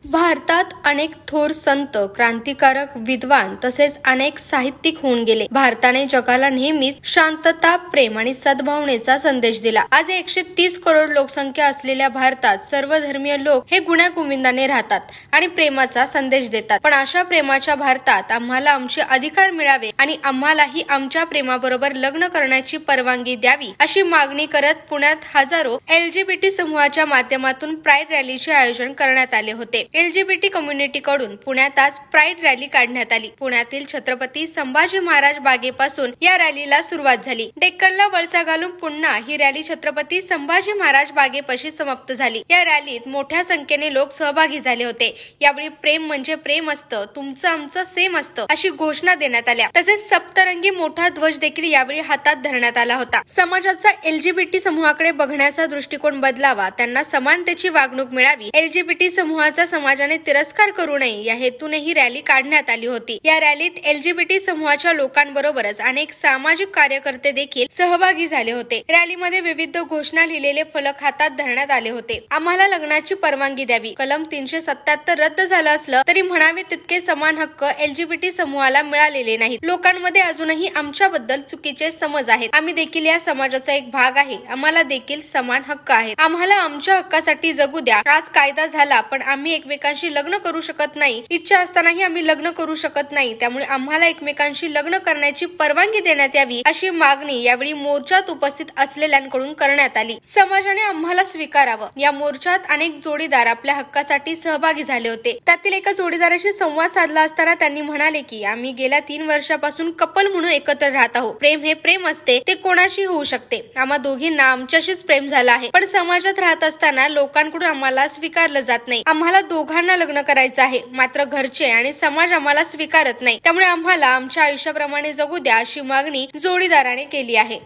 भारतात अनेक थोर संत, क्रांतिकारक, विद्वान तसेच अनेक साहित्यिक होऊन गेले। भारताने जगाला नेहमीच शांतता, प्रेम आणि सद्भावनेचा संदेश दिला। आज 130 करोड लोकसंख्या असलेल्या भारतात सर्व धर्मीय लोक हे गुण्यागोविंदाने राहतात आणि प्रेमाचा संदेश देतात। पण अशा प्रेमाच्या भारतात आम्हाला आमचे अधिकार मिळावे आणि आम्हालाही आमच्या प्रेमाबरोबर लग्न करण्याची परवानगी द्यावी अशी मागणी करत पुण्यात हजारो LGBT समूहाच्या माध्यमातून प्राईड रॅलीचे आयोजन करण्यात आले होते। LGBT कम्युनिटी कडून पुण्यात आज प्राईड रॅली काढण्यात आली। पुण्यातील छत्रपती संभाजी महाराज बागेपासून या रॅलीला सुरुवात झाली। डेक्कनला वळसा घालून पुन्हा ही रॅली छत्रपती संभाजी महाराज बागेपाशी समाप्त झाली। या रॅलीत मोठ्या संख्येने लोक सहभागी झाले होते। यावेळी प्रेम म्हणजे प्रेम असतं, तुमचं आमचं सेम असतं अशी घोषणा देण्यात आल्या। तसेच सप्तरंगी मोठा ध्वज देखील यावेळी हातात धरण्यात आला होता। समाजाचा LGBT समूहाकडे बघण्याचा दृष्टिकोन बदलावा, त्यांना समानतेची वागणूक मिळावी, LGBT समूहाचा समाजाने तिरस्कार करू नये या हेतूने ही रॅली काढण्यात आली होती। या रॅलीत LGBT समूहाच्या लोकांबरोबरच अनेक सामाजिक कार्यकर्ते देखील सहभागी झाले होते। रॅलीमध्ये विविध घोषणा लिहिलेले फलक हातात धरण्यात आले होते। आम्हाला लग्नाची परवानगी द्यावी, कलम 377 रद्द झालं असलं तरी म्हणावे तितके समान हक्क LGBT समूहाला मिळालेले नाहीत। लोकांमध्ये अजूनही आमच्याबद्दल चुकीचे समज आहेत। आम्ही देखील या समाजाचा एक भाग आहे, आम्हाला देखील समान हक्क आहेत, आम्हाला आमच्या हक्कासाठी जगू द्या। आज कायदा झाला पण आम्ही एकमेकांशी लग्न करू शकत नाही, इच्छा असतानाही आम्ही लग्न करू शकत नाही, त्यामुळे आम्हाला एकमेकांशी लग्न करण्याची परवानगी देण्यात यावी अशी मागणी यावेळी मोर्चात उपस्थित असलेल्यांकडून करण्यात आली। समाजाने आम्हाला स्वीकारावं। या मोर्चात अनेक जोडीदार आपल्या हक्कासाठी सहभागी झाले होते। त्यातील एका जोडीदाराशी संवाद साधला असताना त्यांनी म्हणाले की आम्ही गेल्या 3 वर्षापासून कपल म्हणून एकत्र राहत आहोत। प्रेम हे प्रेम असते, ते कोणाशी होऊ शकते। आम्हा दोघींना आमच्याशीच प्रेम झालं आहे, पण समाजात राहत असताना लोकांकडून आम्हाला स्वीकारलं जात नाही। आम्हाला दोघांना लग्न करायचं आहे, मात्र घरचे आणि समाज आम्हाला स्वीकारत नाही, त्यामुळे आम्हाला आमच्या आयुष्याप्रमाणे जगू द्या अशी मागणी जोडीदाराने केली आहे।